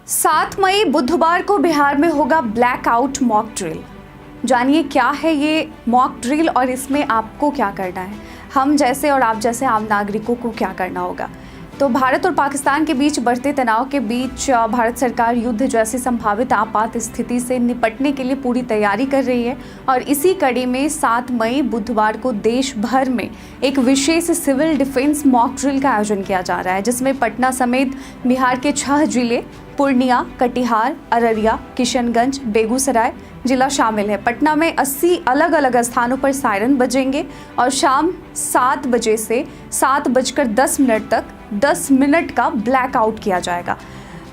7 मई बुधवार को बिहार में होगा ब्लैकआउट मॉक ड्रिल। जानिए क्या है ये मॉक ड्रिल और इसमें आपको क्या करना है, हम जैसे और आप जैसे आम नागरिकों को क्या करना होगा। तो भारत और पाकिस्तान के बीच बढ़ते तनाव के बीच भारत सरकार युद्ध जैसी संभावित आपात स्थिति से निपटने के लिए पूरी तैयारी कर रही है और इसी कड़ी में 7 मई बुधवार को देश भर में एक विशेष सिविल डिफेंस मॉक ड्रिल का आयोजन किया जा रहा है, जिसमें पटना समेत बिहार के 6 जिले पूर्णिया, कटिहार, अररिया, किशनगंज, बेगूसराय जिला शामिल है। पटना में 80 अलग अलग स्थानों पर सायरन बजेंगे और शाम 7 बजे से 7:10 तक 10 मिनट का ब्लैकआउट किया जाएगा।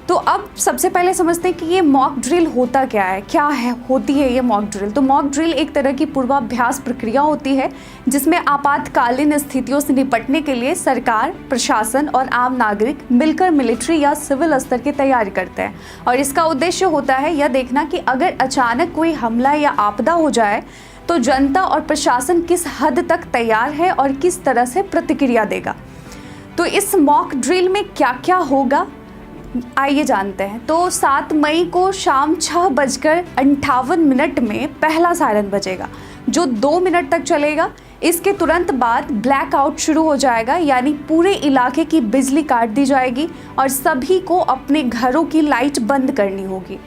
तो अब सबसे पहले समझते हैं कि ये मॉक ड्रिल होता क्या है, होती है ये मॉक ड्रिल। तो मॉक ड्रिल एक तरह की पूर्वाभ्यास प्रक्रिया होती है जिसमें आपातकालीन स्थितियों से निपटने के लिए सरकार, प्रशासन और आम नागरिक मिलकर मिलिट्री या सिविल स्तर की तैयारी करते हैं। और इसका उद्देश्य होता है यह देखना कि अगर अचानक कोई हमला या आपदा हो जाए तो जनता और प्रशासन किस हद तक तैयार है और किस तरह से प्रतिक्रिया देगा। तो इस मॉक ड्रिल में क्या क्या होगा आइए जानते हैं। तो 7 मई को शाम 6:58 में पहला सायरन बजेगा जो 2 मिनट तक चलेगा। इसके तुरंत बाद ब्लैकआउट शुरू हो जाएगा, यानी पूरे इलाके की बिजली काट दी जाएगी और सभी को अपने घरों की लाइट बंद करनी होगी।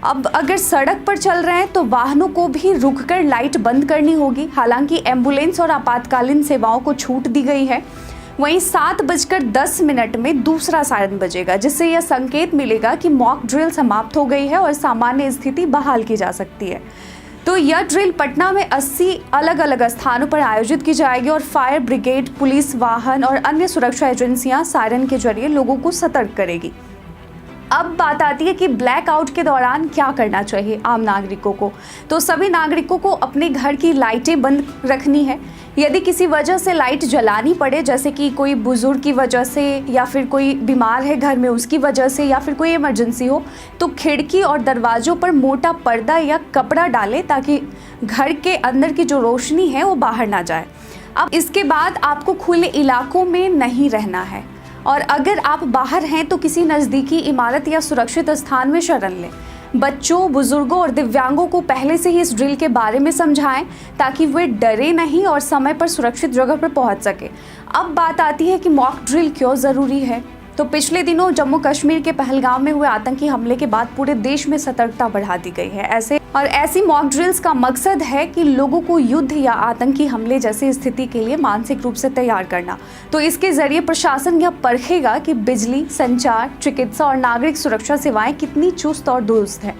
अब अगर सड़क पर चल रहे हैं तो वाहनों को भी रुककर लाइट बंद करनी होगी। हालांकि एम्बुलेंस और आपातकालीन सेवाओं को छूट दी गई है। वहीं 7:10 में दूसरा सायरन बजेगा, जिससे यह संकेत मिलेगा कि मॉक ड्रिल समाप्त हो गई है और सामान्य स्थिति बहाल की जा सकती है। तो यह ड्रिल पटना में 80 अलग अलग स्थानों पर आयोजित की जाएगी और फायर ब्रिगेड, पुलिस वाहन और अन्य सुरक्षा एजेंसियां सायरन के जरिए लोगों को सतर्क करेगी। अब बात आती है कि ब्लैकआउट के दौरान क्या करना चाहिए आम नागरिकों को। तो सभी नागरिकों को अपने घर की लाइटें बंद रखनी है। यदि किसी वजह से लाइट जलानी पड़े, जैसे कि कोई बुजुर्ग की वजह से या फिर कोई बीमार है घर में उसकी वजह से या फिर कोई इमरजेंसी हो, तो खिड़की और दरवाज़ों पर मोटा पर्दा या कपड़ा डालें ताकि घर के अंदर की जो रोशनी है वो बाहर ना जाए। अब इसके बाद आपको खुले इलाकों में नहीं रहना है और अगर आप बाहर हैं तो किसी नज़दीकी इमारत या सुरक्षित स्थान में शरण लें। बच्चों, बुजुर्गों और दिव्यांगों को पहले से ही इस ड्रिल के बारे में समझाएं ताकि वे डरे नहीं और समय पर सुरक्षित जगह पर पहुंच सके। अब बात आती है कि मॉक ड्रिल क्यों ज़रूरी है। तो पिछले दिनों जम्मू कश्मीर के पहलगाम में हुए आतंकी हमले के बाद पूरे देश में सतर्कता बढ़ा दी गई है। ऐसी मॉक ड्रिल्स का मकसद है कि लोगों को युद्ध या आतंकी हमले जैसी स्थिति के लिए मानसिक रूप से तैयार करना। तो इसके जरिए प्रशासन यह परखेगा कि बिजली, संचार, चिकित्सा और नागरिक सुरक्षा सेवाएं कितनी चुस्त और दुरुस्त हैं।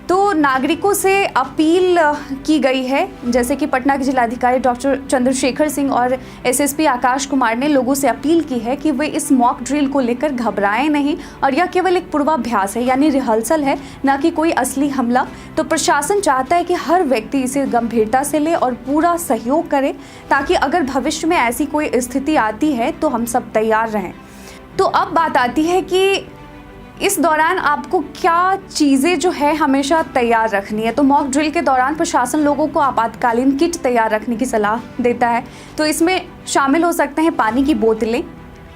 तो नागरिकों से अपील की गई है, जैसे कि पटना के जिलाधिकारी डॉक्टर चंद्रशेखर सिंह और एसएसपी आकाश कुमार ने लोगों से अपील की है कि वे इस मॉक ड्रिल को लेकर घबराएं नहीं और यह केवल एक पूर्वाभ्यास है, यानी रिहर्सल है, ना कि कोई असली हमला। तो प्रशासन चाहता है कि हर व्यक्ति इसे गंभीरता से ले और पूरा सहयोग करे ताकि अगर भविष्य में ऐसी कोई स्थिति आती है तो हम सब तैयार रहें। तो अब बात आती है कि इस दौरान आपको क्या चीज़ें जो है हमेशा तैयार रखनी है। तो मॉक ड्रिल के दौरान प्रशासन लोगों को आपातकालीन किट तैयार रखने की सलाह देता है। तो इसमें शामिल हो सकते हैं पानी की बोतलें,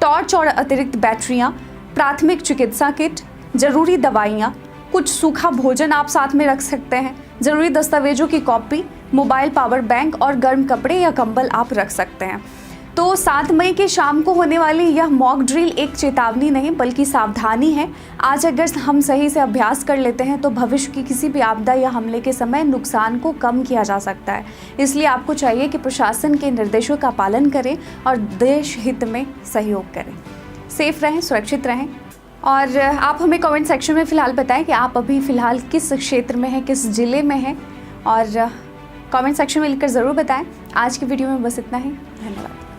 टॉर्च और अतिरिक्त बैटरियां, प्राथमिक चिकित्सा किट, ज़रूरी दवाइयां, कुछ सूखा भोजन आप साथ में रख सकते हैं, ज़रूरी दस्तावेजों की कॉपी, मोबाइल पावर बैंक और गर्म कपड़े या कंबल आप रख सकते हैं। तो 7 मई के शाम को होने वाली यह मॉक ड्रिल एक चेतावनी नहीं बल्कि सावधानी है। आज अगर हम सही से अभ्यास कर लेते हैं तो भविष्य की किसी भी आपदा या हमले के समय नुकसान को कम किया जा सकता है। इसलिए आपको चाहिए कि प्रशासन के निर्देशों का पालन करें और देश हित में सहयोग करें। सेफ रहें, सुरक्षित रहें और आप हमें कमेंट सेक्शन में फ़िलहाल बताएं कि आप अभी फ़िलहाल किस क्षेत्र में हैं, किस ज़िले में हैं और कमेंट सेक्शन में लिखकर ज़रूर बताएं। आज की वीडियो में बस इतना ही। धन्यवाद।